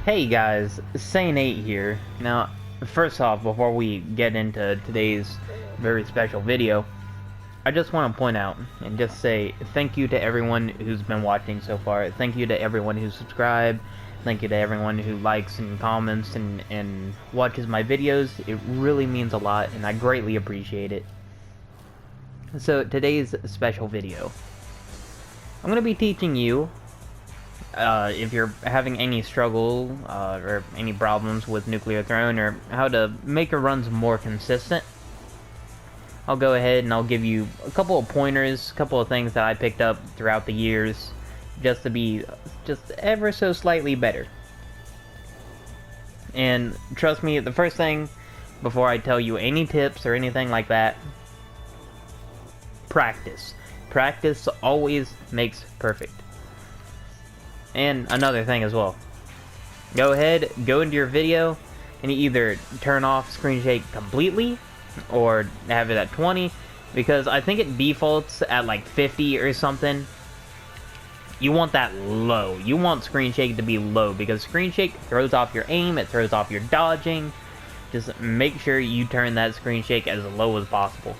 Hey guys, Sane8 here. Now, first off, before we get into today's very special video, I just want to point out and just say thank you to everyone who's been watching so far. Thank you to everyone who's subscribed. Thank you to everyone who likes and comments and watches my videos. It really means a lot and I greatly appreciate it. So, today's special video, I'm going to be teaching you if you're having any struggle or any problems with Nuclear Throne, or how to make your runs more consistent. I'll go ahead and I'll give you a couple of pointers, a couple of things that I picked up throughout the years, just to be just ever so slightly better. And trust me, the first thing, before I tell you any tips or anything like that, practice. Practice always makes perfect. And another thing as well, go ahead, go into your video, and you either turn off screen shake completely, or have it at 20, because I think it defaults at like 50 or something. You want that low. You want screen shake to be low, because screen shake throws off your aim, it throws off your dodging. Just make sure you turn that screen shake as low as possible.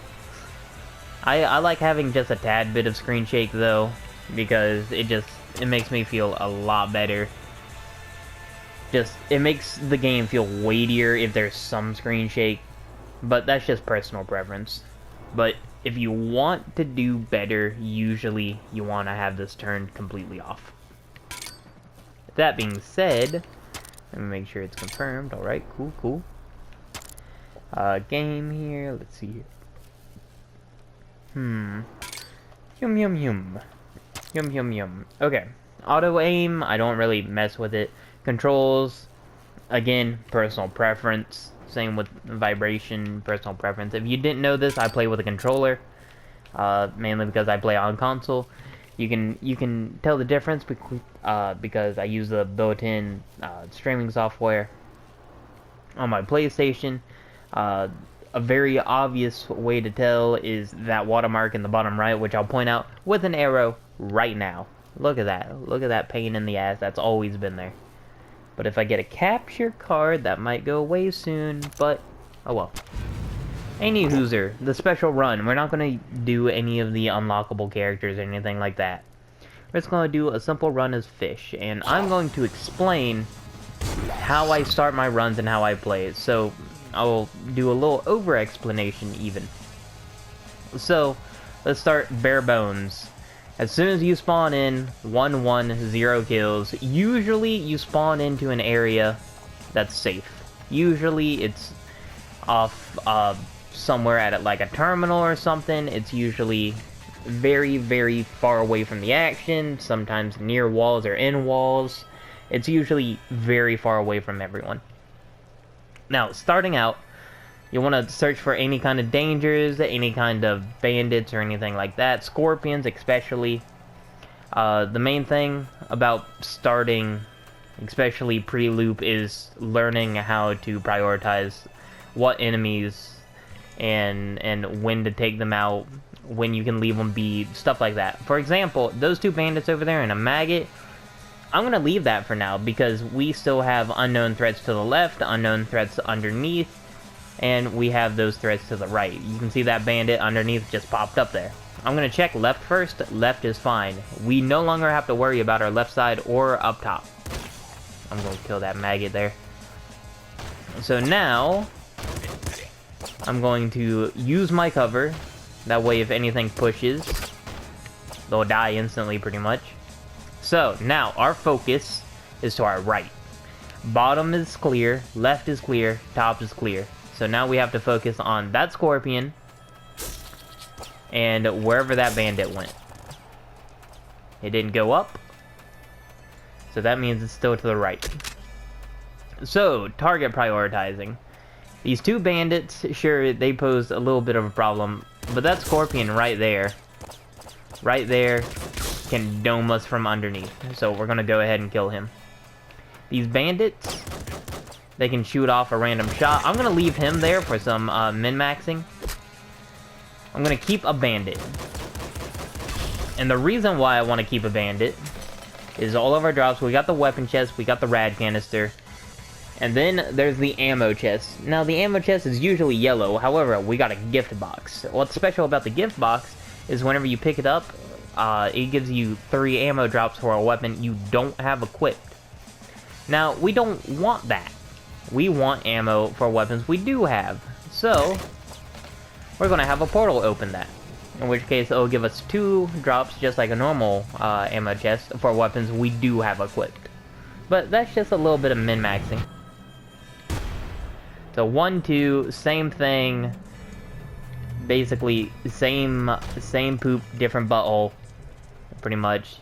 I like having just a tad bit of screen shake though, because it makes me feel a lot better. It makes the game feel weightier if there's some screen shake, but that's just personal preference. But if you want to do better, usually you want to have this turned completely off. That being said, let me make sure it's confirmed. Alright, cool. Game here, let's see here. Yum. Okay, auto aim, I don't really mess with it. Controls, again, personal preference. Same with vibration, personal preference. If you didn't know this, I play with a controller, mainly because I play on console. You can tell the difference because I use the built-in streaming software on my PlayStation. A very obvious way to tell is that watermark in the bottom right, which I'll point out with an arrow right now. Look at that. Look at that pain in the ass. That's always been there. But if I get a capture card, that might go away soon, but oh well. Any hooser, the special run. We're not going to do any of the unlockable characters or anything like that. We're just going to do a simple run as Fish, and I'm going to explain how I start my runs and how I play it. So I'll do a little over-explanation even. So, let's start bare bones. As soon as you spawn in, 1-1-0 kills. Usually, you spawn into an area that's safe. Usually, it's off somewhere at like a terminal or something. It's usually very, very far away from the action. Sometimes near walls or in walls. It's usually very far away from everyone. Now, starting out, you want to search for any kind of dangers, any kind of bandits or anything like that. Scorpions, especially. The main thing about starting, especially pre-loop, is learning how to prioritize what enemies and when to take them out, when you can leave them be, stuff like that. For example, those two bandits over there and a maggot, I'm going to leave that for now, because we still have unknown threats to the left, unknown threats underneath, and we have those threats to the right. You can see that bandit underneath just popped up there. I'm going to check left first. Left is fine. We no longer have to worry about our left side or up top. I'm going to kill that maggot there. So now, I'm going to use my cover. That way if anything pushes, they'll die instantly pretty much. So, now, our focus is to our right. Bottom is clear, left is clear, top is clear. So now we have to focus on that scorpion, and wherever that bandit went. It didn't go up, so that means it's still to the right. So, target prioritizing. These two bandits, sure, they pose a little bit of a problem, but that scorpion right there, can dome us from underneath. So we're gonna go ahead and kill him. These bandits, they can shoot off a random shot. I'm gonna leave him there for some min-maxing. I'm gonna keep a bandit. And the reason why I want to keep a bandit is all of our drops. We got the weapon chest, we got the rad canister, and then there's the ammo chest. Now, the ammo chest is usually yellow, however, we got a gift box. What's special about the gift box is whenever you pick it up, it gives you 3 ammo drops for a weapon you don't have equipped. Now, we don't want that. We want ammo for weapons we do have. So, we're going to have a portal open that. In which case, it'll give us 2 drops, just like a normal ammo chest, for weapons we do have equipped. But that's just a little bit of min-maxing. So 1, 2, same thing. Basically, same poop, different butthole. Pretty much.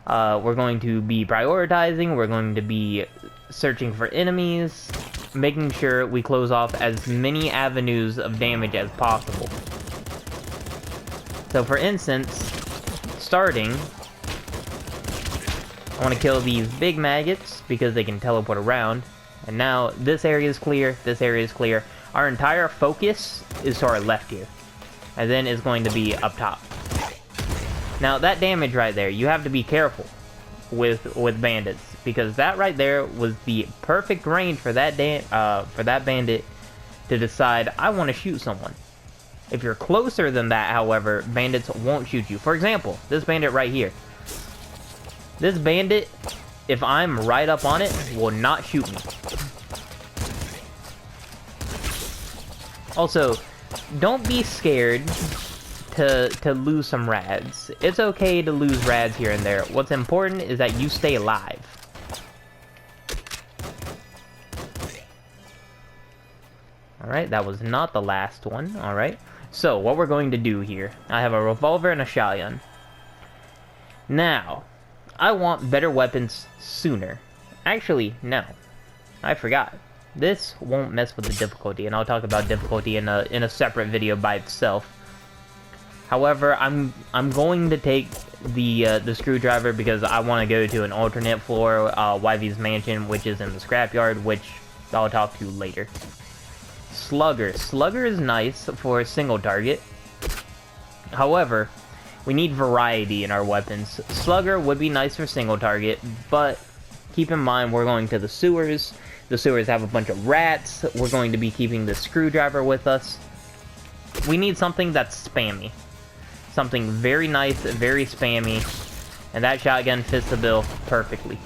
We're going to be prioritizing, we're going to be searching for enemies, making sure we close off as many avenues of damage as possible. So for instance, starting, I want to kill these big maggots because they can teleport around. And now this area is clear, this area is clear. Our entire focus is to our left here. And then it's going to be up top. Now that damage right there, you have to be careful with bandits, because that right there was the perfect range for that bandit to decide, I want to shoot someone. If you're closer than that, however, bandits won't shoot you. For example, this bandit right here. This bandit, if I'm right up on it, will not shoot me. Also, don't be scared to lose some rads. It's okay to lose rads here and there. What's important is that you stay alive. Alright, that was not the last one. Alright. So, what we're going to do here, I have a revolver and a shotgun. Now, I want better weapons sooner. Actually, no. I forgot. This won't mess with the difficulty, and I'll talk about difficulty in a separate video by itself. However, I'm going to take the screwdriver because I want to go to an alternate floor, Yvy's mansion, which is in the scrapyard, which I'll talk to later. Slugger. Slugger is nice for a single target. However, we need variety in our weapons. Slugger would be nice for single target, but keep in mind we're going to the sewers. The sewers have a bunch of rats. We're going to be keeping the screwdriver with us. We need something that's spammy. Something very nice, very spammy, and that shotgun fits the bill perfectly.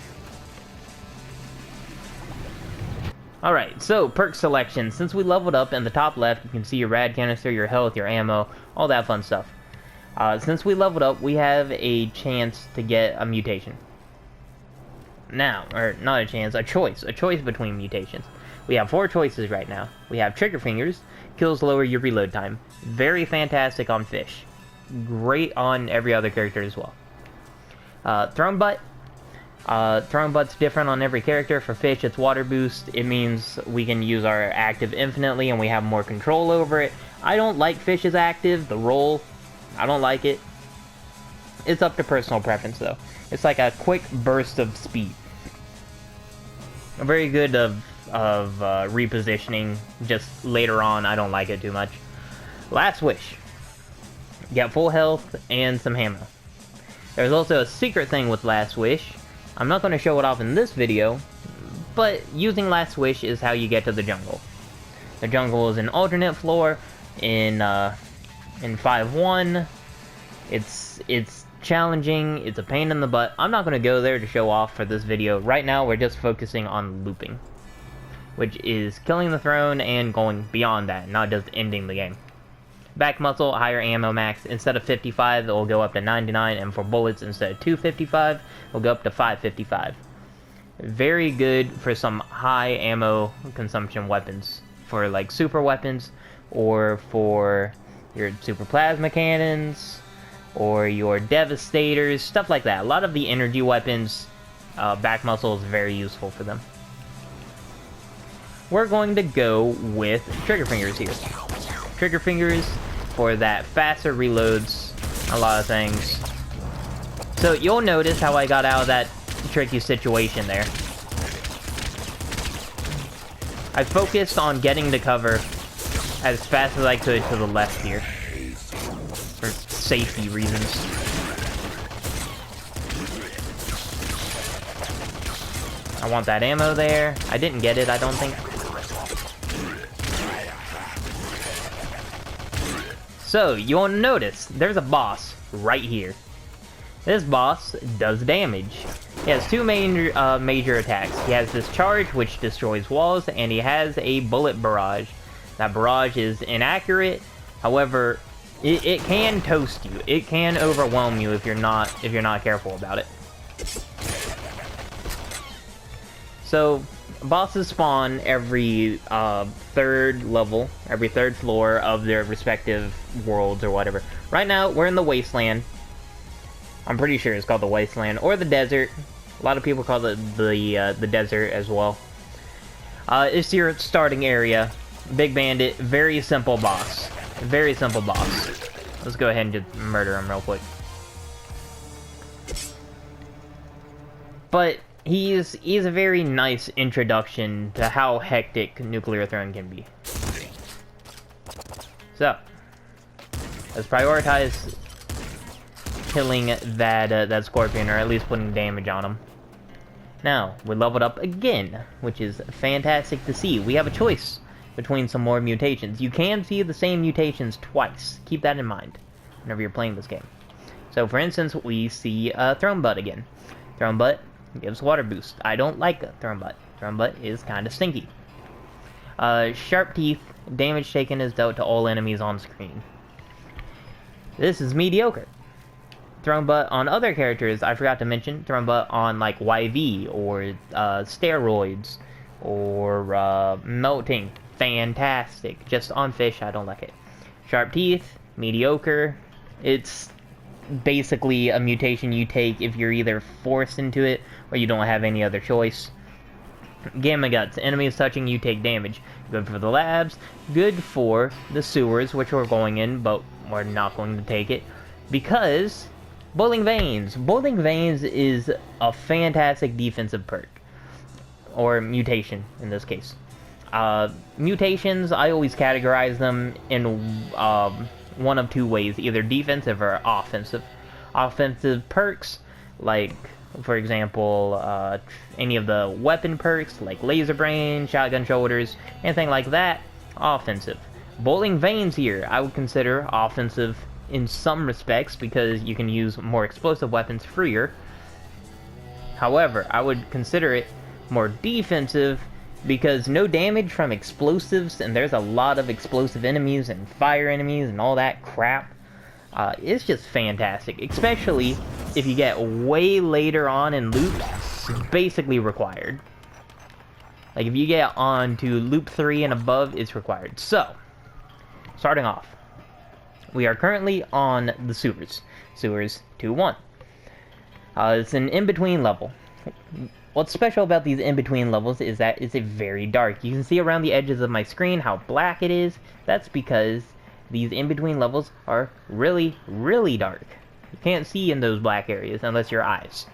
Alright, so perk selection. Since we leveled up in the top left, you can see your rad canister, your health, your ammo, all that fun stuff. Since we leveled up, we have a chance to get a mutation. Now, or not a chance, a choice between mutations. We have 4 choices right now. We have Trigger Fingers, kills lower your reload time. Very fantastic on fish. Great on every other character as well. Throne Butt. Throne Butt's different on every character. For fish, it's water boost. It means we can use our active infinitely and we have more control over it. I don't like fish's active, the roll. I don't like it. It's up to personal preference though. It's like a quick burst of speed. Very good of repositioning. Just later on, I don't like it too much. Last Wish. Get full health and some ammo. There's also a secret thing with Last Wish. I'm not going to show it off in this video, but using Last Wish is how you get to the jungle. The jungle is an alternate floor in 5.1. It's challenging, it's a pain in the butt. I'm not going to go there to show off for this video. Right now, we're just focusing on looping, which is killing the throne and going beyond that, not just ending the game. Back muscle, higher ammo max. Instead of 55, it will go up to 99, and for bullets, instead of 255, it will go up to 555. Very good for some high ammo consumption weapons, for like super weapons, or for your super plasma cannons, or your devastators, stuff like that. A lot of the energy weapons, back muscle is very useful for them. We're going to go with Trigger Fingers here. Trigger Fingers for that faster reloads, a lot of things. So you'll notice how I got out of that tricky situation there. I focused on getting to cover as fast as I could to the left here, for safety reasons. I want that ammo there. I didn't get it, I don't think. So, you want to notice, there's a boss right here. This boss does damage. He has two major attacks. He has this charge, which destroys walls, and he has a bullet barrage. That barrage is inaccurate. However, it can toast you. It can overwhelm you if you're not careful about it. So, bosses spawn every third level, every third floor of their respective worlds or whatever. Right now, we're in the Wasteland. I'm pretty sure it's called the Wasteland, or the Desert. A lot of people call it the Desert as well. It's your starting area. Big Bandit, very simple boss. Very simple boss. Let's go ahead and just murder him real quick. But he's a very nice introduction to how hectic Nuclear Throne can be. So, let's prioritize killing that Scorpion, or at least putting damage on him. Now, we leveled up again, which is fantastic to see. We have a choice between some more mutations. You can see the same mutations twice. Keep that in mind whenever you're playing this game. So, for instance, we see Throne Butt again. Throne Butt gives water boost. I don't like Throne Butt. Throne Butt is kind of stinky. Sharp Teeth, damage taken is dealt to all enemies on screen. This is mediocre. Throne Butt on other characters, I forgot to mention, Throne Butt on like YV or steroids or melting, fantastic. Just on fish, I don't like it. Sharp Teeth, mediocre. It's basically a mutation you take if you're either forced into it or you don't have any other choice. Gamma Guts, enemies touching you take damage. Good for the labs, good for the sewers, which we're going in, but we're not going to take it because Boiling Veins. Boiling Veins is a fantastic defensive perk, or mutation in this case. Mutations, I always categorize them in one of two ways, either defensive or offensive. Offensive perks, like, for example, any of the weapon perks, like Laser Brain, Shotgun Shoulders, anything like that, offensive. Boiling Veins here, I would consider offensive in some respects, because you can use more explosive weapons freer. However, I would consider it more defensive, because no damage from explosives, and there's a lot of explosive enemies and fire enemies and all that crap. It's just fantastic, especially if you get way later on in loops. It's basically required. Like, if you get on to loop 3 and above, it's required. So, starting off, we are currently on the sewers. Sewers 2-1. It's an in-between level. What's special about these in-between levels is that it's very dark. You can see around the edges of my screen how black it is. That's because these in-between levels are really, really dark. You can't see in those black areas unless your eyes.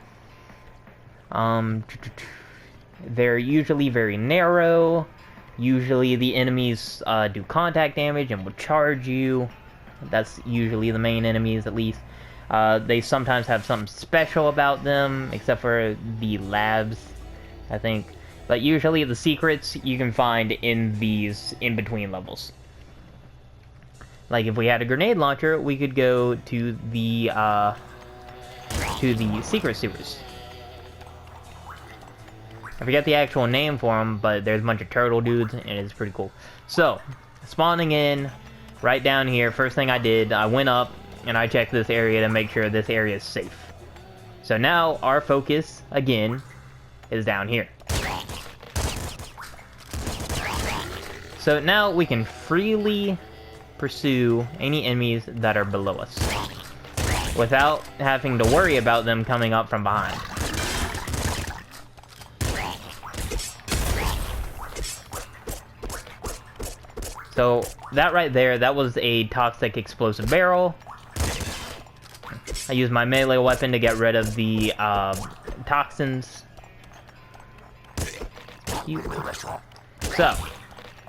They're usually very narrow. Usually the enemies do contact damage and will charge you. That's usually the main enemies, at least. They sometimes have something special about them, except for the labs, I think. But usually the secrets you can find in these in-between levels. Like, if we had a grenade launcher, we could go to the secret sewers. I forget the actual name for them, but there's a bunch of turtle dudes, and it's pretty cool. So, spawning in right down here, first thing I did, I went up, and I checked this area to make sure this area is safe. So now, our focus, again, is down here. So now we can freely pursue any enemies that are below us, without having to worry about them coming up from behind. So, that right there, that was a toxic explosive barrel. I used my melee weapon to get rid of the toxins. So,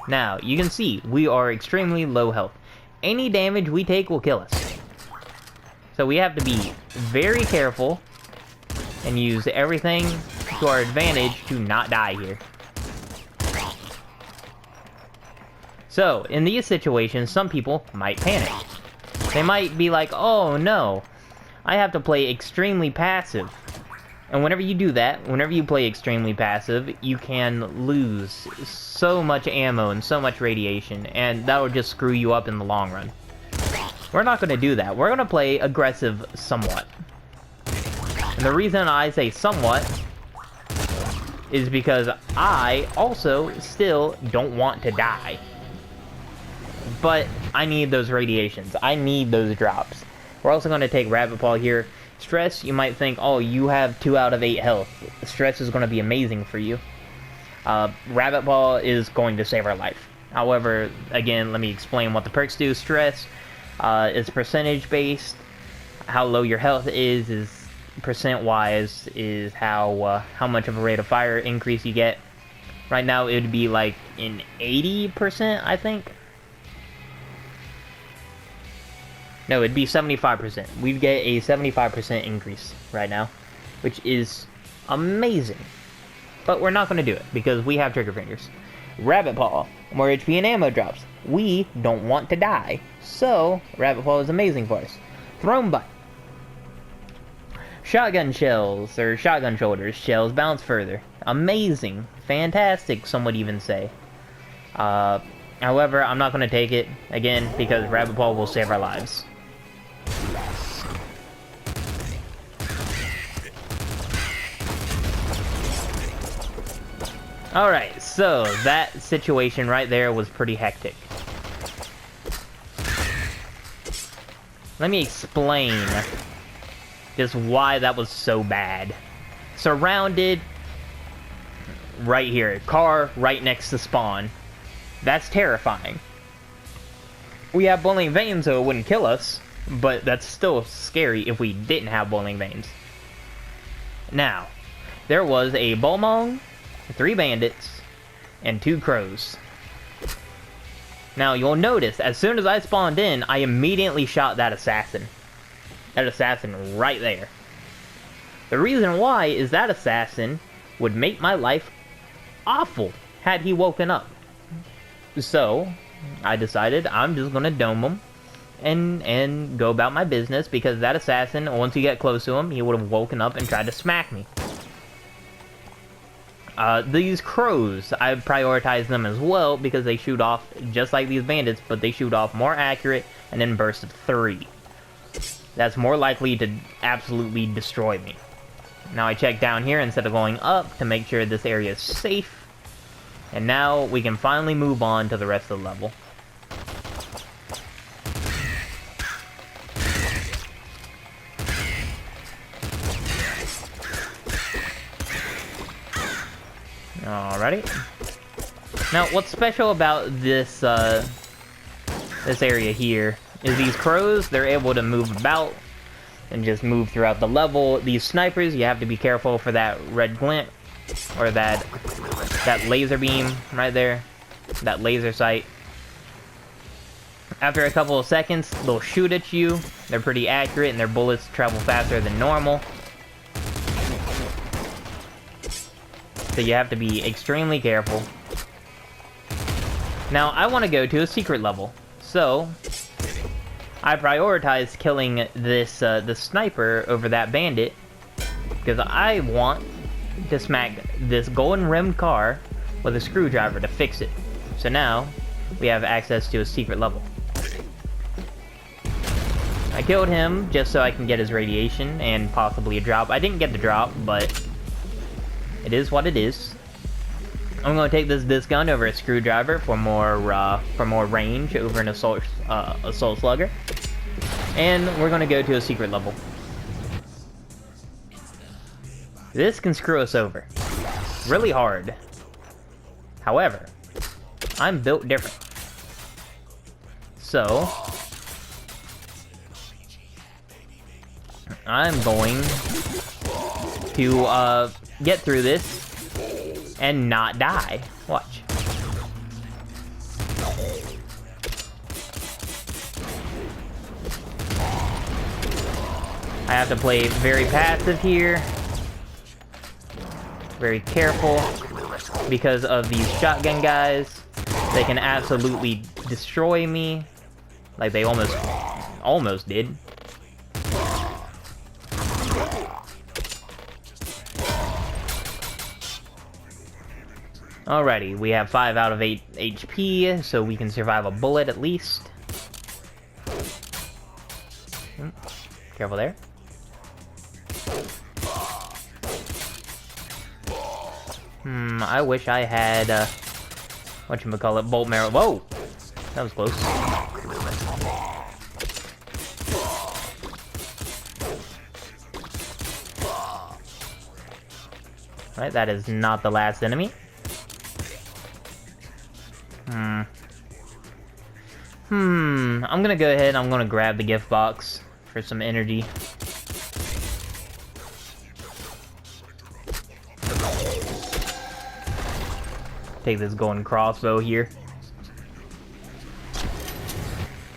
now, you can see, we are extremely low health. Any damage we take will kill us. So we have to be very careful and use everything to our advantage to not die here. So, in these situations, some people might panic. They might be like, oh no, I have to play extremely passive. And whenever you do that, whenever you play extremely passive, you can lose so much ammo and so much radiation, and that will just screw you up in the long run. We're not going to do that. We're going to play aggressive somewhat. And the reason I say somewhat is because I also still don't want to die. But I need those radiations. I need those drops. We're also going to take Rabbit Paw here. Stress, you might think, oh, you have 2 out of 8 health. Stress is going to be amazing for you. Rabbit Paw is going to save our life. However, again, let me explain what the perks do. Stress is percentage based. How low your health is percent-wise, is how much of a rate of fire increase you get. Right now, it would be like an 80%, I think. No, it'd be 75%. We'd get a 75% increase right now, which is amazing. But we're not going to do it, because we have Trigger Fingers. Rabbit Paw, more HP and ammo drops. We don't want to die, so Rabbit Paw is amazing for us. Thrown Bite. Shotgun shells, or shotgun shoulders shells, bounce further. Amazing. Fantastic, some would even say. However, I'm not going to take it, again, because Rabbit Paw will save our lives. Alright, so that situation right there was pretty hectic. Let me explain just why that was so bad. Surrounded right here. Car right next to spawn. That's terrifying. We have boiling veins, so it wouldn't kill us, but that's still scary if we didn't have boiling veins. Now, there was a Bolmong, 3 bandits, and 2 crows. Now, you'll notice, as soon as I spawned in, I immediately shot that assassin. That assassin right there. The reason why is that assassin would make my life awful had he woken up. So, I decided I'm just gonna dome him and go about my business, because that assassin, once you get close to him, he would have woken up and tried to smack me. These crows, I prioritize them as well, because they shoot off just like these bandits, but they shoot off more accurate and in bursts of 3. That's more likely to absolutely destroy me. Now I check down here instead of going up to make sure this area is safe. And now we can finally move on to the rest of the level. Alrighty. Now, what's special about this this area here is these crows, they're able to move about and just move throughout the level. These snipers, you have to be careful for that red glint, or that laser beam right there, that laser sight. After a couple of seconds, they'll shoot at you. They're pretty accurate, and their bullets travel faster than normal. So you have to be extremely careful. Now, I want to go to a secret level, so I prioritize killing this the sniper over that bandit, because I want to smack this golden rimmed car with a screwdriver to fix it. So now we have access to a secret level. I killed him just so I can get his radiation and possibly a drop. I didn't get the drop, but it is what it is. I'm going to take this gun over a screwdriver for more range over an assault slugger, and we're going to go to a secret level. This can screw us over really hard. However, I'm built different. So I'm going to get through this and not die. Watch. I have to play very passive here. very careful because of these shotgun guys. They can absolutely destroy me, like they almost did. Alrighty, we have 5 out of 8 HP, so we can survive a bullet at least. Careful there. I wish I had, whatchamacallit, bolt marrow. Whoa! That was close. Right, that is not the last enemy. I'm gonna go ahead and I'm gonna grab the gift box for some energy. Take this golden crossbow here.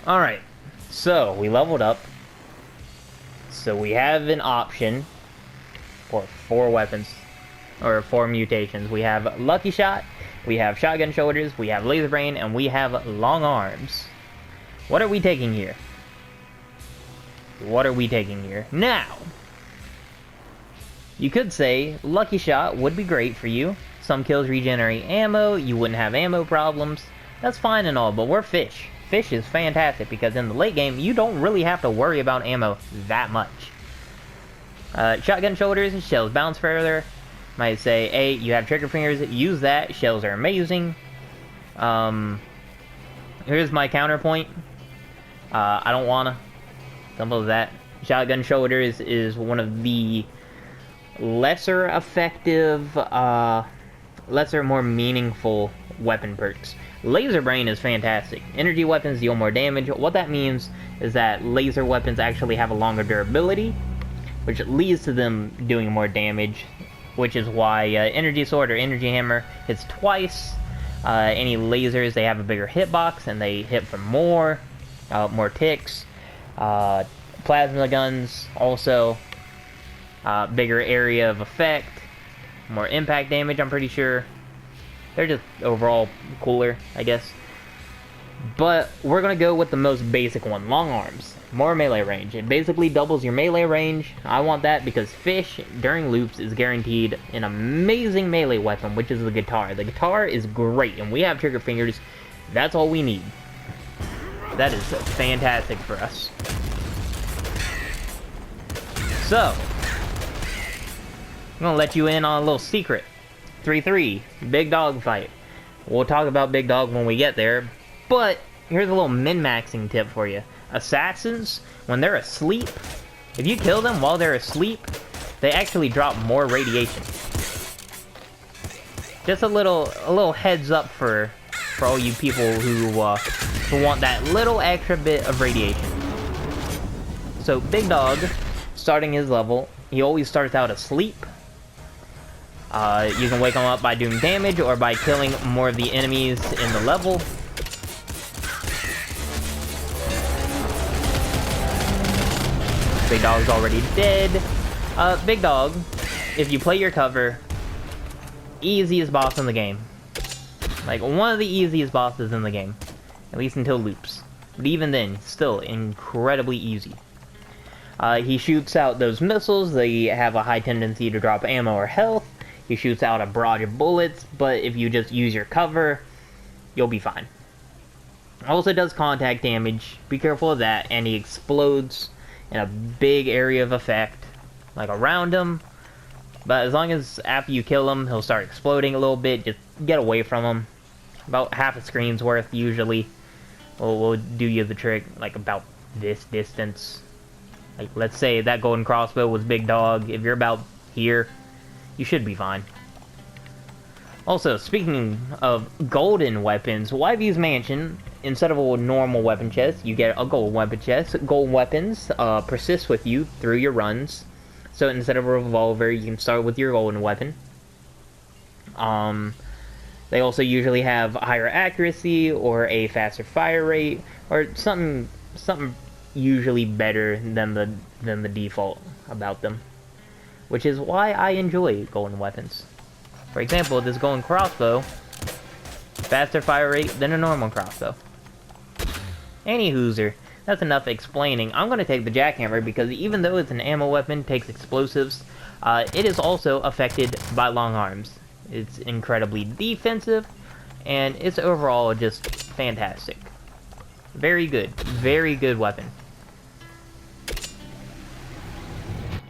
Alright, so we leveled up. So we have an option for 4 weapons, or 4 mutations. We have Lucky Shot, we have Shotgun Shoulders, we have Laser Brain, and we have Long Arms. What are we taking here? What are we taking here? Now, you could say Lucky Shot would be great for you. Some kills regenerate ammo, you wouldn't have ammo problems. That's fine and all, but we're Fish. Fish is fantastic because in the late game, you don't really have to worry about ammo that much. Shotgun Shoulders, shells bounce further. Might say, hey, you have trigger fingers, use that, shells are amazing. Here's my counterpoint. I don't wanna. Simple as that. Shotgun Shoulders is one of the lesser effective, lesser, more meaningful weapon perks. Laser Brain is fantastic. Energy weapons deal more damage. What that means is that laser weapons actually have a longer durability, which leads to them doing more damage, which is why Energy Sword or Energy Hammer hits twice. Any lasers, they have a bigger hitbox, and they hit for more ticks. Plasma guns, also, bigger area of effect, more impact damage, I'm pretty sure. They're just overall cooler, I guess. But we're gonna go with the most basic one, Long Arms. More melee range. It basically doubles your melee range. I want that because Fish, during loops, is guaranteed an amazing melee weapon, which is the guitar. The guitar is great, and we have trigger fingers. That's all we need. That is fantastic for us. So, I'm gonna let you in on a little secret. 3-3, big dog fight. We'll talk about big dog when we get there, but here's a little min-maxing tip for you. Assassins, when they're asleep, if you kill them while they're asleep, they actually drop more radiation. Just a little heads up for all you people who want that little extra bit of radiation. So Big Dog, starting his level, he always starts out asleep. You can wake him up by doing damage or by killing more of the enemies in the level. Big Dog's already dead. Big Dog, if you play your cover, easiest boss in the game. Like, one of the easiest bosses in the game. At least until loops. But even then, still incredibly easy. He shoots out those missiles. They have a high tendency to drop ammo or health. He shoots out a barrage of bullets, but if you just use your cover, you'll be fine. Also does contact damage. Be careful of that. And he explodes in a big area of effect, like around him. But as long as after you kill him, he'll start exploding a little bit. Just get away from him. About half a screen's worth, usually. We'll do you the trick, like about this distance. Like, let's say that golden crossbow was Big Dog. If you're about here, you should be fine. Also, speaking of golden weapons, YV's Mansion, instead of a normal weapon chest, you get a gold weapon chest. Gold weapons persist with you through your runs. So instead of a revolver, you can start with your golden weapon. They also usually have higher accuracy, or a faster fire rate, or something usually better than the default about them. Which is why I enjoy golden weapons. For example, this golden crossbow, faster fire rate than a normal crossbow. Any hooser, that's enough explaining. I'm going to take the jackhammer because even though it's an ammo weapon, takes explosives, it is also affected by long arms. It's incredibly defensive, and it's overall just fantastic. Very good weapon.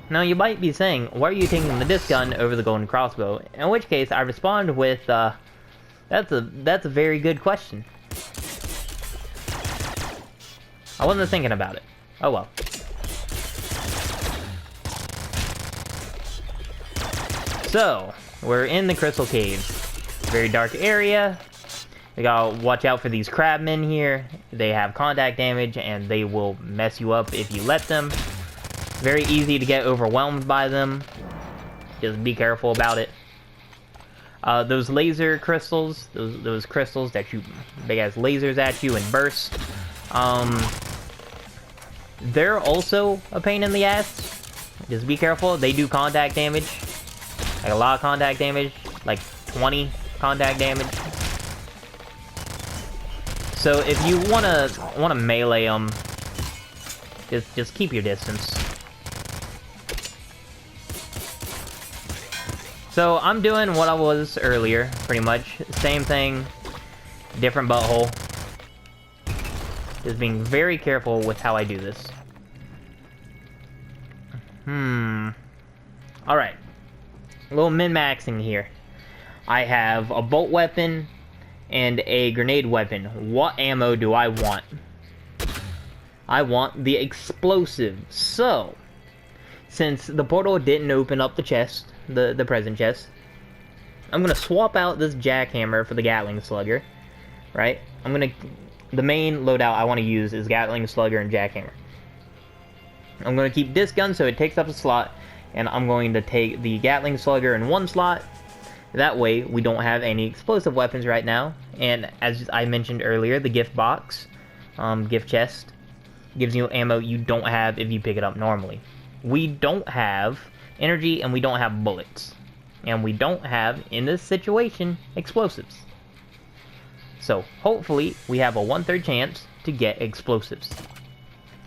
Now you might be saying, why are you taking the disc gun over the golden crossbow? In which case, I respond with, that's a very good question. I wasn't thinking about it. Oh well. So, we're in the Crystal Caves. Very dark area. We gotta watch out for these crabmen here. They have contact damage and they will mess you up if you let them. Very easy to get overwhelmed by them. Just be careful about it. Those laser crystals, those crystals that shoot big ass lasers at you and burst, they're also a pain in the ass. Just be careful. They do contact damage, like a lot of contact damage, like 20 contact damage. So if you wanna melee them, just keep your distance. So I'm doing what I was earlier, pretty much. Same thing, different butthole. Just being very careful with how I do this. Alright. A little min-maxing here. I have a bolt weapon and a grenade weapon. What ammo do I want? I want the explosive. So, since the portal didn't open up the chest, the present chest, I'm gonna swap out this jackhammer for the Gatling Slugger, right? The main loadout I want to use is Gatling Slugger and jackhammer. I'm gonna keep this gun so it takes up a slot, and I'm going to take the Gatling Slugger in one slot. That way, we don't have any explosive weapons right now. And as I mentioned earlier, the gift box, gift chest, gives you ammo you don't have if you pick it up normally. We don't have energy, and we don't have bullets. And we don't have, in this situation, explosives. So, hopefully, we have a 1/3 chance to get explosives.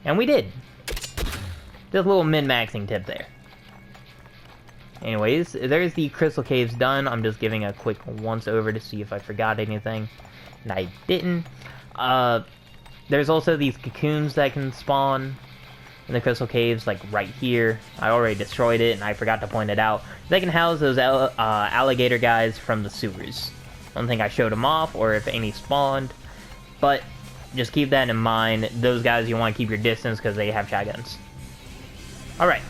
And we did. Just a little min-maxing tip there. Anyways, there's the Crystal Caves done. I'm just giving a quick once-over to see if I forgot anything. And I didn't. There's also these cocoons that can spawn in the Crystal Caves, like right here. I already destroyed it, and I forgot to point it out. They can house those alligator guys from the sewers. I don't think I showed them off, or if any spawned. But just keep that in mind. Those guys, you want to keep your distance, because they have shotguns. Alright.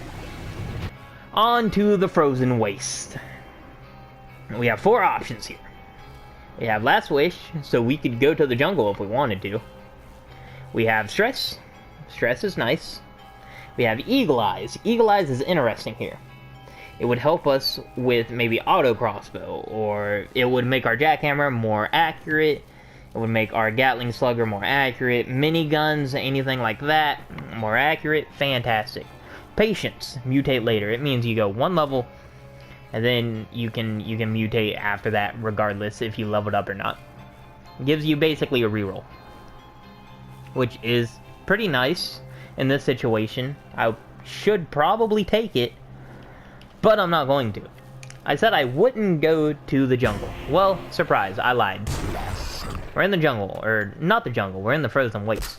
On to the Frozen Waste. We have 4 options here. We have Last Wish, so we could go to the jungle if we wanted to. We have Stress. Stress is nice. We have Eagle Eyes. Eagle Eyes is interesting here. It would help us with maybe auto crossbow, or it would make our jackhammer more accurate. It would make our Gatling Slugger more accurate. Miniguns, anything like that, more accurate. Fantastic. Patience, mutate later. It means you go 1 level, and then you can mutate after that, regardless if you leveled up or not. It gives you basically a reroll, which is pretty nice in this situation. I should probably take it, but I'm not going to. I said I wouldn't go to the jungle. Well, surprise, I lied. We're in the jungle, or not the jungle, we're in the Frozen Waste.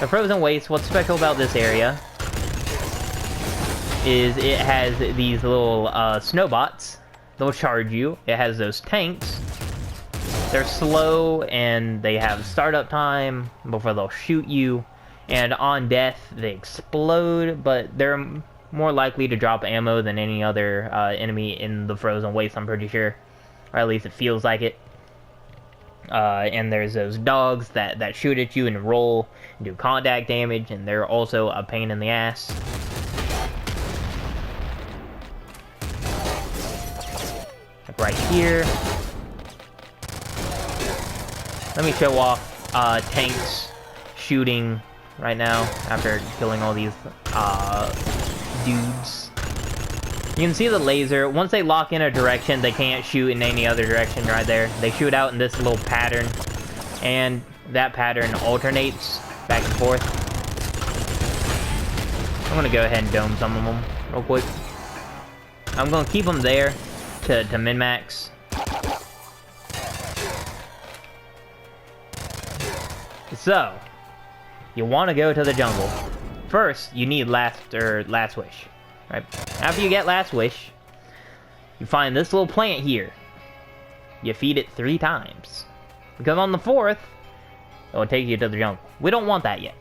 The Frozen Waste, what's special about this area is it has these little snowbots. They'll charge you. It has those tanks. They're slow, and they have startup time before they'll shoot you. And on death, they explode, but they're more likely to drop ammo than any other enemy in the Frozen Waste, I'm pretty sure. Or at least it feels like it. And there's those dogs that shoot at you and roll and do contact damage, and they're also a pain in the ass. Like right here. Let me show off tanks shooting right now after killing all these dudes. You can see the laser. Once they lock in a direction, they can't shoot in any other direction right there. They shoot out in this little pattern, and that pattern alternates back and forth. I'm gonna go ahead and dome some of them real quick. I'm gonna keep them there to min-max. So, you want to go to the jungle. First, you need last wish, right? After you get last wish, you find this little plant here. You feed it 3 times. Because on the 4th, it will take you to the jungle. We don't want that yet.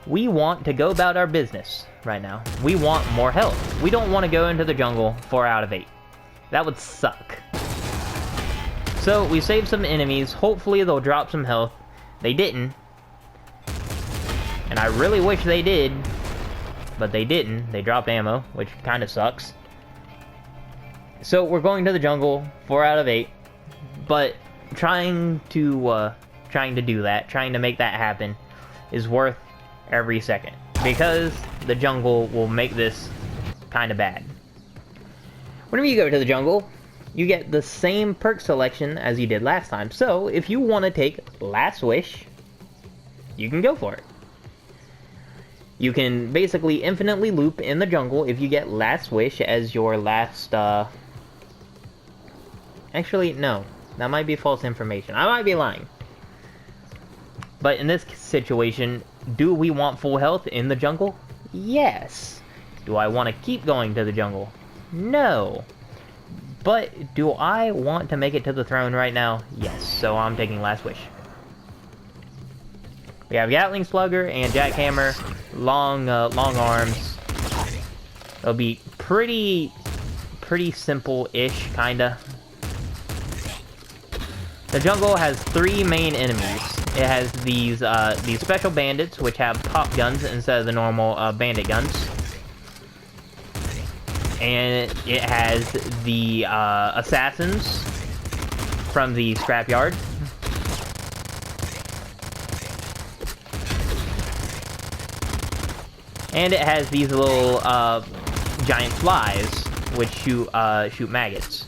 We want to go about our business right now. We want more health. We don't want to go into the jungle 4 out of 8. That would suck. So, we saved some enemies. Hopefully, they'll drop some health. They didn't. And I really wish they did. But they didn't. They dropped ammo, which kind of sucks. So, we're going to the jungle 4 out of 8. But trying to do that, trying to make that happen, is worth every second. Because the jungle will make this kind of bad. Whenever you go to the jungle, you get the same perk selection as you did last time. So, if you want to take Last Wish, you can go for it. You can basically infinitely loop in the jungle if you get Last Wish as your last, Actually, no. That might be false information. I might be lying. But in this situation, do we want full health in the jungle? Yes. Do I want to keep going to the jungle? No. But do I want to make it to the throne right now? Yes. So I'm taking Last Wish. We have Gatling Slugger and Jackhammer. Long arms. It'll be pretty simple-ish, kinda. The jungle has 3 main enemies. It has these special bandits, which have pop guns instead of the normal bandit guns. And it has the assassins from the scrapyard. And it has these little giant flies, which shoot maggots.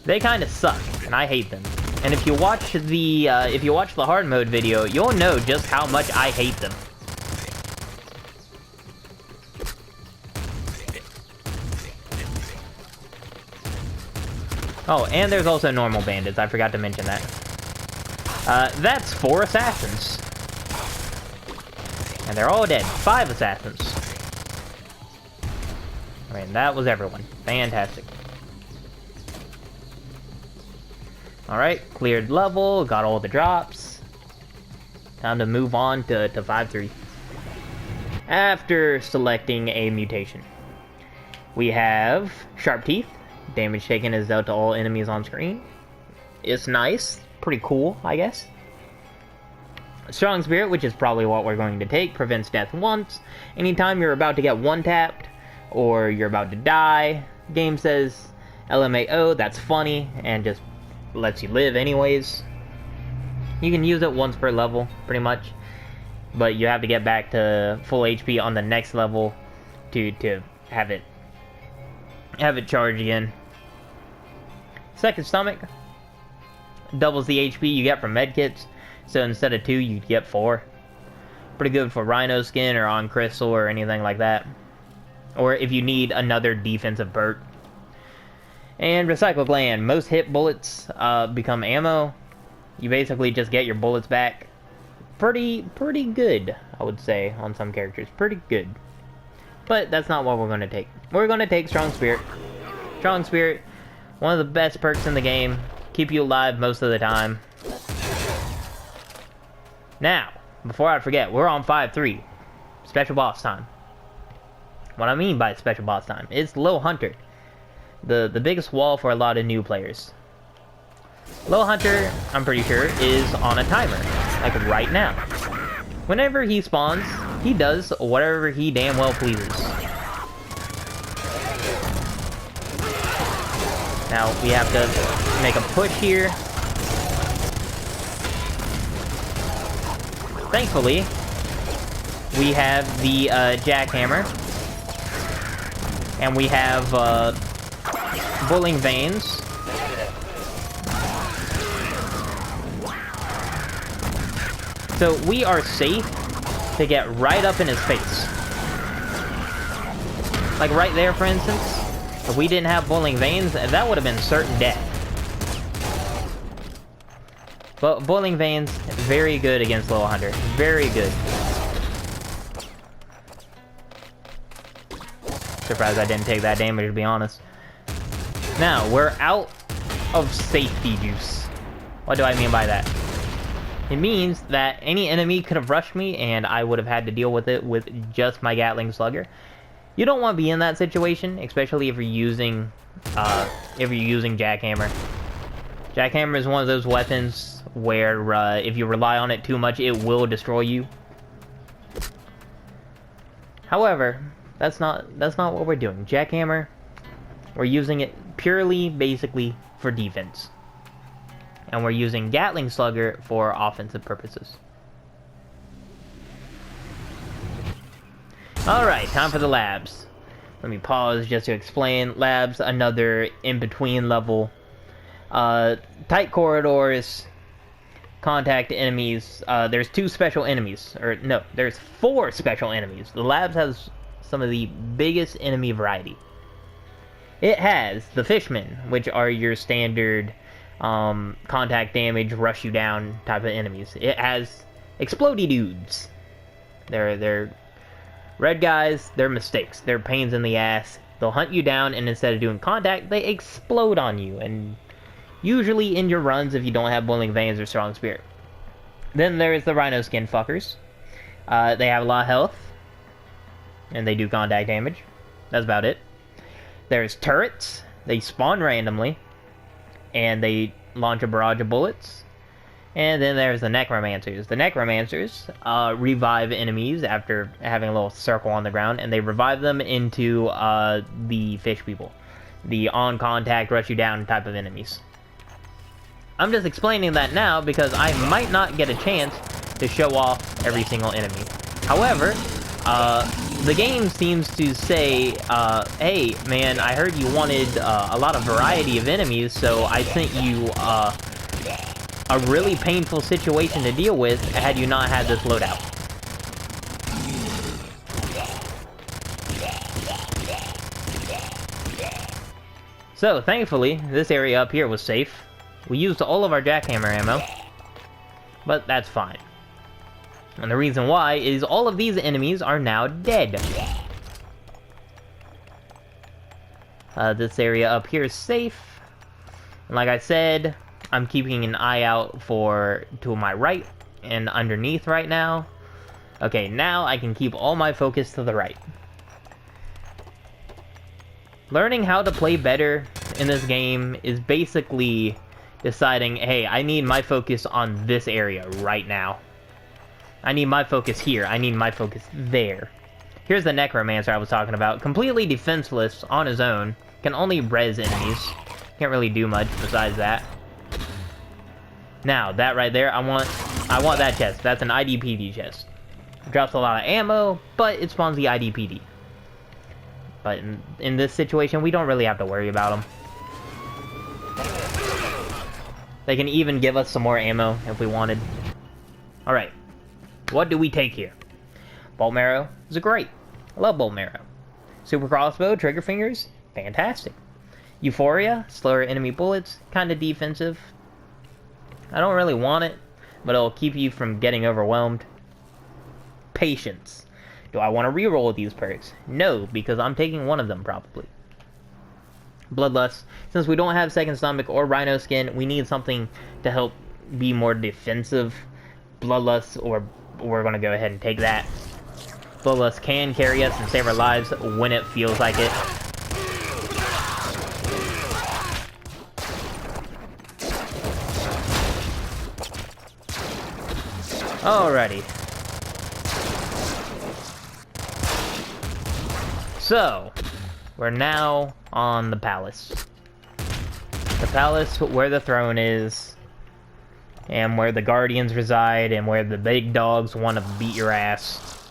They kind of suck, and I hate them. And if you watch the hard mode video, you'll know just how much I hate them. Oh, and there's also normal bandits. I forgot to mention that. That's 4 assassins. And they're all dead. 5 assassins. I mean, that was everyone. Fantastic. Alright, cleared level, got all the drops. Time to move on to 5-3. After selecting a mutation, we have Sharp Teeth. Damage taken is dealt to all enemies on screen. It's nice. Pretty cool, I guess. Strong Spirit, which is probably what we're going to take, prevents death once. Anytime you're about to get one-tapped, or you're about to die, game says LMAO, that's funny, and just lets you live anyways. You can use it once per level, pretty much. But you have to get back to full HP on the next level to have it charge again. Second Stomach doubles the HP you get from medkits, so instead of 2 you get 4. Pretty good for Rhino Skin or on Crystal or anything like that, or if you need another defensive perk. And Recycle Gland, most hit bullets become ammo. You basically just get your bullets back. Pretty good, I would say, on some characters. Pretty good. But that's not what we're going to take. We're going to take Strong Spirit. Strong Spirit, one of the best perks in the game. Keep you alive most of the time. Now, before I forget, we're on 5-3. Special boss time. What I mean by special boss time, it's Lil Hunter. The biggest wall for a lot of new players. Lil Hunter, I'm pretty sure, is on a timer. Like right now. Whenever he spawns, he does whatever he damn well pleases. Now, we have to make a push here. Thankfully, we have the Jackhammer. And we have Bulling Veins. So we are safe to get right up in his face. Like right there, for instance. If we didn't have Bulling Veins, that would have been certain death. But Bulling Veins, very good against Little Hunter. Very good. Surprised I didn't take that damage, to be honest. Now, we're out of safety juice. What do I mean by that? It means that any enemy could have rushed me, and I would have had to deal with it with just my Gatling Slugger. You don't want to be in that situation, especially if you're using Jackhammer. Jackhammer is one of those weapons where if you rely on it too much, it will destroy you. However, that's not what we're doing. Jackhammer, we're using it purely, basically, for defense. And we're using Gatling Slugger for offensive purposes. Alright, time for the labs. Let me pause just to explain. Labs, another in-between level. Tight corridors, contact enemies. There's 2 special enemies. Or, no, there's 4 special enemies. The labs has some of the biggest enemy variety. It has the Fishmen, which are your standard contact damage, rush you down type of enemies. It has Explodey Dudes. They're red guys, they're mistakes. They're pains in the ass. They'll hunt you down, and instead of doing contact, they explode on you, and usually in your runs if you don't have Bulling Veins or Strong Spirit. Then there's the Rhino Skin fuckers. They have a lot of health, and they do contact damage. That's about it. There's turrets. They spawn randomly, and they launch a barrage of bullets. And then there's the Necromancers. The Necromancers revive enemies after having a little circle on the ground, and they revive them into the fish people. The on-contact, rush-you-down type of enemies. I'm just explaining that now because I might not get a chance to show off every single enemy. However, the game seems to say, hey, man, I heard you wanted a lot of variety of enemies, so I sent you a really painful situation to deal with had you not had this loadout. So, thankfully, this area up here was safe. We used all of our Jackhammer ammo, but that's fine. And the reason why is all of these enemies are now dead. This area up here is safe. And like I said, I'm keeping an eye out for to my right and underneath right now. Okay, now I can keep all my focus to the right. Learning how to play better in this game is basically deciding, hey, I need my focus on this area right now. I need my focus here. I need my focus there. Here's the Necromancer I was talking about. Completely defenseless on his own. Can only res enemies. Can't really do much besides that. Now, that right there, I want that chest. That's an IDPD chest. It drops a lot of ammo, but it spawns the IDPD. But in this situation, we don't really have to worry about them. They can even give us some more ammo if we wanted. Alright. What do we take here? Bolt Marrow is great. I love Bolt Marrow. Super Crossbow, Trigger Fingers, fantastic. Euphoria, slower enemy bullets, kind of defensive. I don't really want it, but it'll keep you from getting overwhelmed. Patience. Do I want to reroll these perks? No, because I'm taking one of them probably. Bloodlust. Since we don't have Second Stomach or Rhino Skin, we need something to help be more defensive. Bloodlust, or we're going to go ahead and take that. Bloodlust can carry us and save our lives when it feels like it. Alrighty. So, we're now on the palace. The palace where the throne is, and where the guardians reside, and where the big dogs want to beat your ass.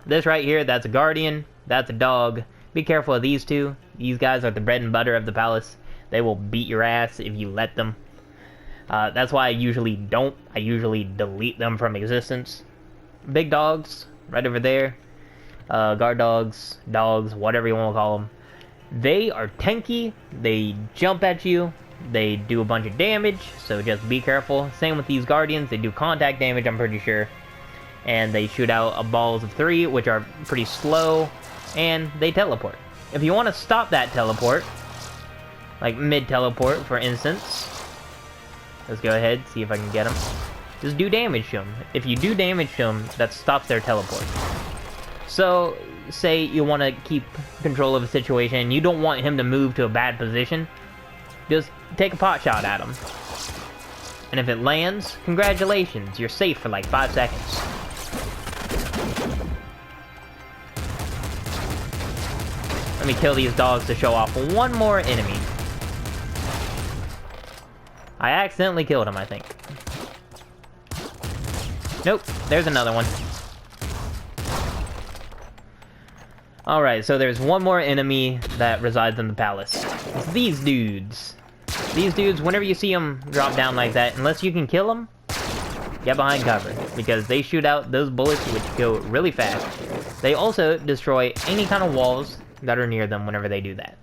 This right here, that's a guardian, that's a dog, Be careful of these two. These guys are the bread and butter of the palace. They will beat your ass if you let them. That's why I usually don't. I usually delete them from existence. Big dogs, right over there. Guard dogs, whatever you want to call them. They are tanky. They jump at you. They do a bunch of damage, so just be careful. Same with these guardians. They do contact damage, I'm pretty sure. And they shoot out balls of 3, which are pretty slow. And they teleport. If you want to stop that teleport, like mid-teleport, for instance, let's go ahead, see if I can get them. Just do damage to them. If you do damage to them, that stops their teleport. So, say you want to keep control of a situation, and you don't want him to move to a bad position, just take a pot shot at him. And if it lands, congratulations, you're safe for like 5 seconds. Let me kill these dogs to show off one more enemy. I accidentally killed him, I think. Nope, there's another one. Alright, so there's one more enemy that resides in the palace. It's these dudes. These dudes, whenever you see them drop down like that, unless you can kill them, get behind cover. Because they shoot out those bullets which go really fast. They also destroy any kind of walls that are near them whenever they do that.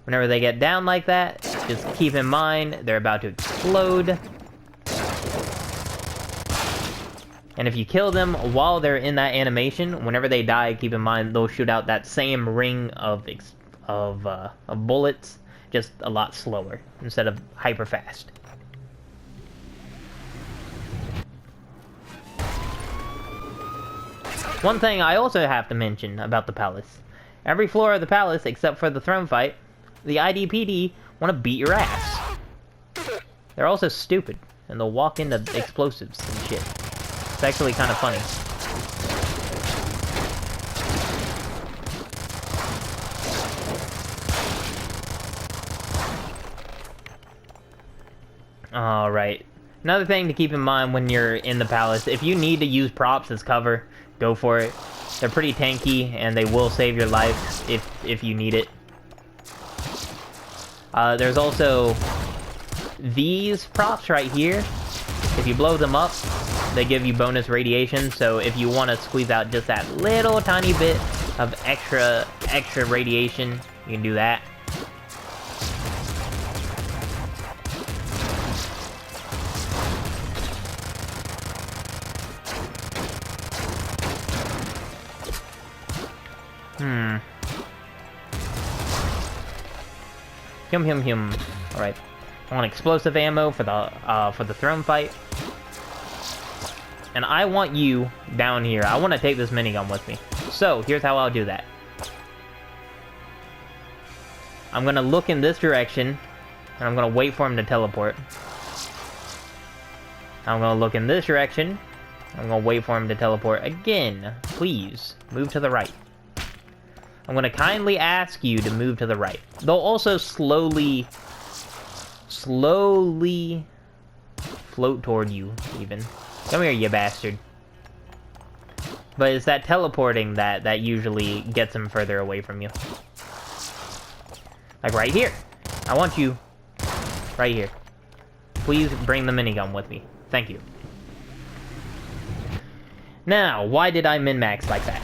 Whenever they get down like that, just keep in mind they're about to explode. And if you kill them while they're in that animation, whenever they die, keep in mind they'll shoot out that same ring of bullets, just a lot slower instead of hyper fast. One thing I also have to mention about the palace. Every floor of the palace, except for the throne fight, the IDPD want to beat your ass. They're also stupid, and they'll walk into explosives and shit. It's actually kind of funny. Alright. Another thing to keep in mind when you're in the palace, if you need to use props as cover, go for it. They're pretty tanky, and they will save your life if you need it. There's also these props right here. If you blow them up, they give you bonus radiation, so if you want to squeeze out just that little tiny bit of extra radiation, you can do that. Alright. I want explosive ammo for the throne fight. And I want you down here. I want to take this minigun with me. So, here's how I'll do that. I'm going to look in this direction, and I'm going to wait for him to teleport. I'm going to look in this direction. I'm going to wait for him to teleport again. Please, move to the right. I'm going to kindly ask you to move to the right. They'll also slowly float toward you, even. Come here, you bastard. But it's that teleporting that usually gets them further away from you. Like right here. I want you right here. Please bring the minigun with me. Thank you. Now, why did I min-max like that?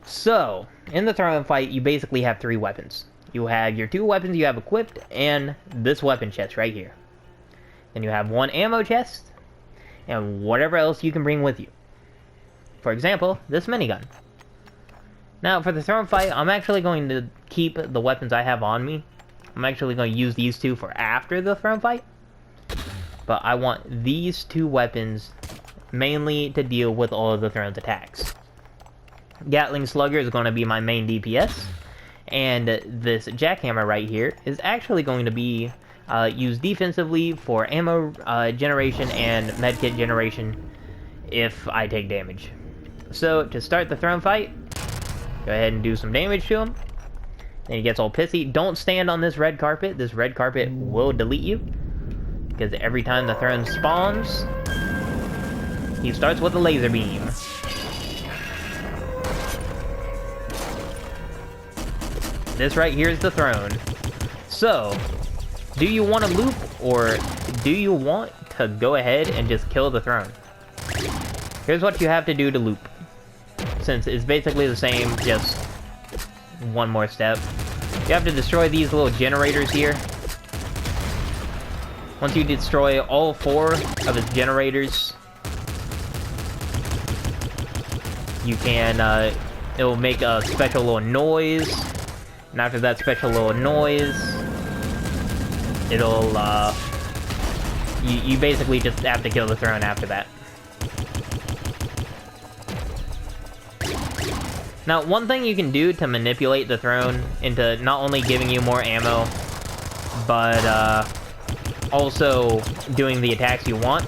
So, in the throne fight, you basically have 3 weapons. You have your 2 weapons you have equipped, and this weapon chest right here. Then you have 1 ammo chest, and whatever else you can bring with you. For example, this minigun. Now, for the throne fight, I'm actually going to keep the weapons I have on me. I'm actually going to use these 2 for after the throne fight. But I want these 2 weapons mainly to deal with all of the throne's attacks. Gatling Slugger is going to be my main DPS. And this jackhammer right here is actually going to be used defensively for ammo generation and medkit generation if I take damage. So, to start the throne fight, go ahead and do some damage to him. Then he gets all pissy. Don't stand on this red carpet. This red carpet will delete you. Because every time the throne spawns, he starts with a laser beam. This right here is the throne. So, do you want to loop, or do you want to go ahead and just kill the throne? Here's what you have to do to loop. Since it's basically the same, just one more step. You have to destroy these little generators here. Once you destroy all 4 of its generators, you can, it'll make a special little noise. And after that special little noise, it'll, you basically just have to kill the throne after that. Now, one thing you can do to manipulate the throne into not only giving you more ammo, but, also doing the attacks you want,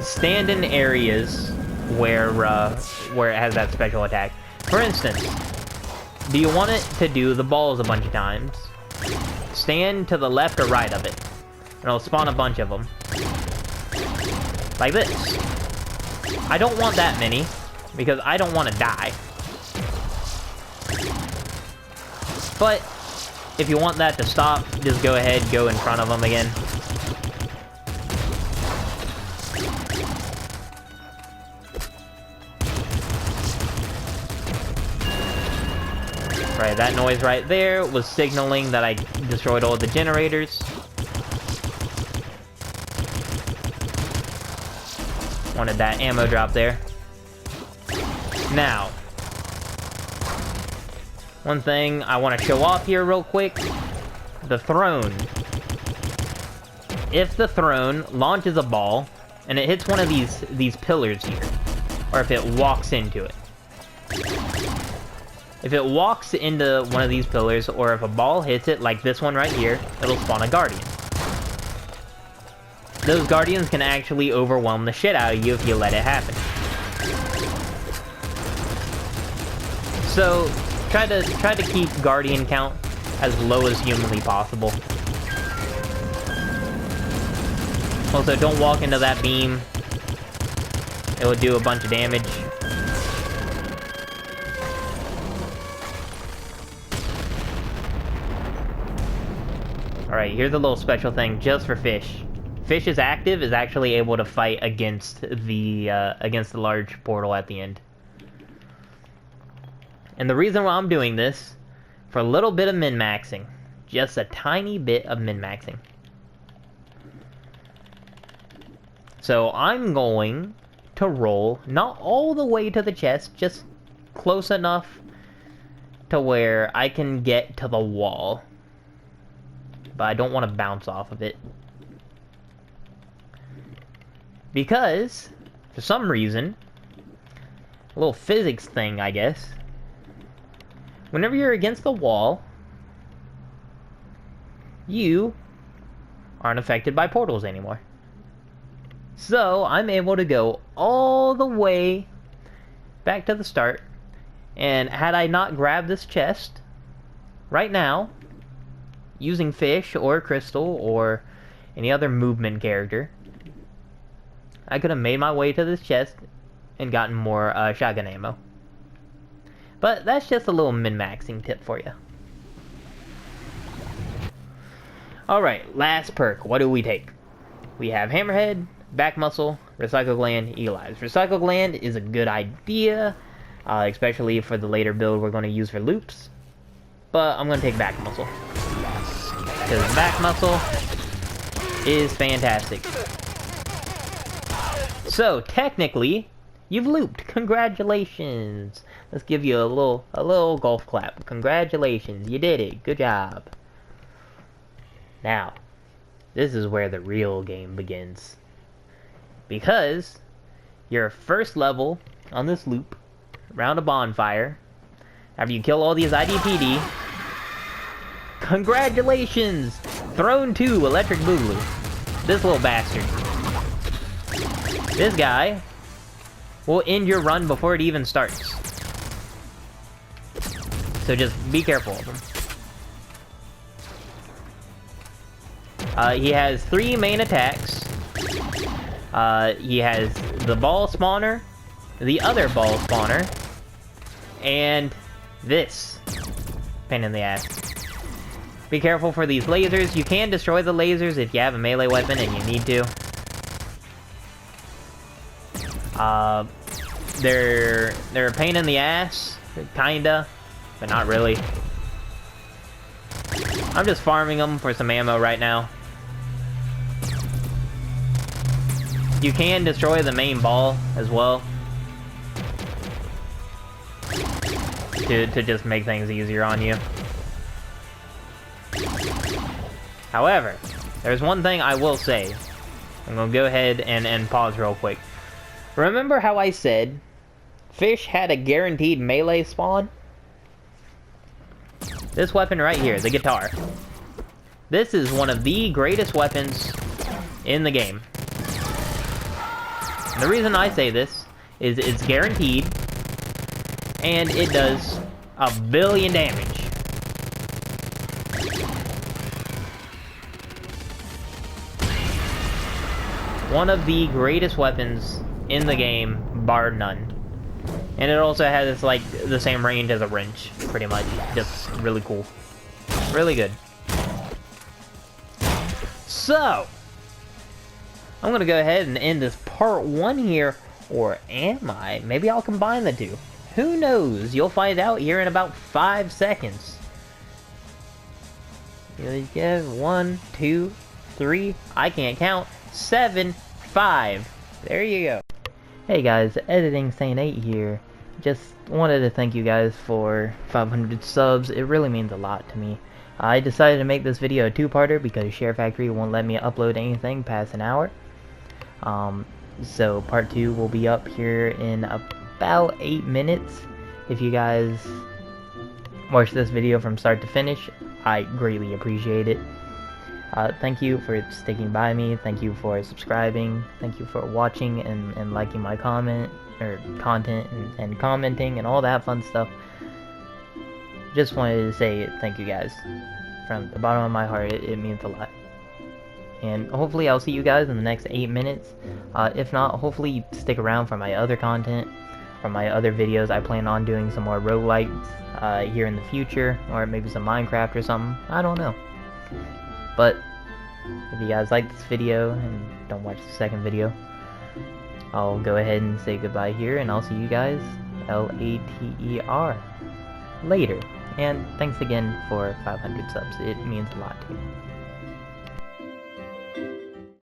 stand in areas where it has that special attack. For instance, do you want it to do the balls a bunch of times? Stand to the left or right of it, and it'll spawn a bunch of them. Like this. I don't want that many, because I don't want to die. But if you want that to stop, just go ahead, go in front of them again. Right, that noise right there was signaling that I destroyed all the generators. Wanted that ammo drop there. Now, one thing I want to show off here real quick. The throne. If the throne launches a ball, and it hits one of these pillars here, or if it walks into it. If it walks into one of these pillars, or if a ball hits it, like this one right here, it'll spawn a guardian. Those guardians can actually overwhelm the shit out of you if you let it happen. So, try to keep guardian count as low as humanly possible. Also, don't walk into that beam. It will do a bunch of damage. Alright, here's a little special thing just for Fish. Fish is active, is actually able to fight against the large portal at the end. And the reason why I'm doing this, for a little bit of min-maxing. Just a tiny bit of min-maxing. So I'm going to roll, not all the way to the chest, just close enough to where I can get to the wall. But I don't want to bounce off of it. Because, for some reason, a little physics thing, I guess. Whenever you're against the wall, you aren't affected by portals anymore. So, I'm able to go all the way back to the start. And had I not grabbed this chest, right now, using Fish or Crystal or any other movement character, I could have made my way to this chest and gotten more shotgun ammo. But that's just a little min-maxing tip for you. Alright, last perk. What do we take? We have Hammerhead, Back Muscle, Recycle Gland, Eagle Eyes. Recycle Gland is a good idea, especially for the later build we're going to use for loops. But I'm going to take Back Muscle. Because Back Muscle is fantastic. So, technically, you've looped. Congratulations. Let's give you a little golf clap. Congratulations, you did it. Good job. Now, this is where the real game begins. Because your first level on this loop, around a bonfire, after you kill all these IDPD, congratulations! Throne 2, Electric Boogaloo. This little bastard. This guy will end your run before it even starts. So just be careful of him. He has 3 main attacks. He has the ball spawner, the other ball spawner, and this. pain in the ass. Be careful for these lasers. You can destroy the lasers if you have a melee weapon and you need to. They're a pain in the ass, kinda, but not really. I'm just farming them for some ammo right now. You can destroy the main ball as well. To just make things easier on you. However, there's one thing I will say. I'm gonna go ahead and pause real quick. Remember how I said fish had a guaranteed melee spawn? This weapon right here, the guitar. This is one of the greatest weapons in the game. And the reason I say this is it's guaranteed, and it does 1 billion damage. One of the greatest weapons in the game, bar none. And it also has like the same range as a wrench, pretty much. Just really cool. Really good. So, I'm gonna go ahead and end this part 1 here, or am I? Maybe I'll combine the two. Who knows? You'll find out here in about 5 seconds. Yeah, 1, 2, 3, I can't count. 7, 5. There you go. Hey guys, Editing Saint 8 here. Just wanted to thank you guys for 500 subs. It really means a lot to me. I decided to make this video a 2-parter because Share Factory won't let me upload anything past an hour. So part 2 will be up here in about 8 minutes. If you guys watch this video from start to finish, I greatly appreciate it. Thank you for sticking by me. Thank you for subscribing. Thank you for watching and liking my content and commenting and all that fun stuff. Just wanted to say thank you guys. From the bottom of my heart, it means a lot. And hopefully I'll see you guys in the next 8 minutes. If not, hopefully stick around for my other content, for my other videos. I plan on doing some more roguelites here in the future, or maybe some Minecraft or something. I don't know. But if you guys like this video and don't watch the second video, I'll go ahead and say goodbye here, and I'll see you guys later. Later. And thanks again for 500 subs. It means a lot to me.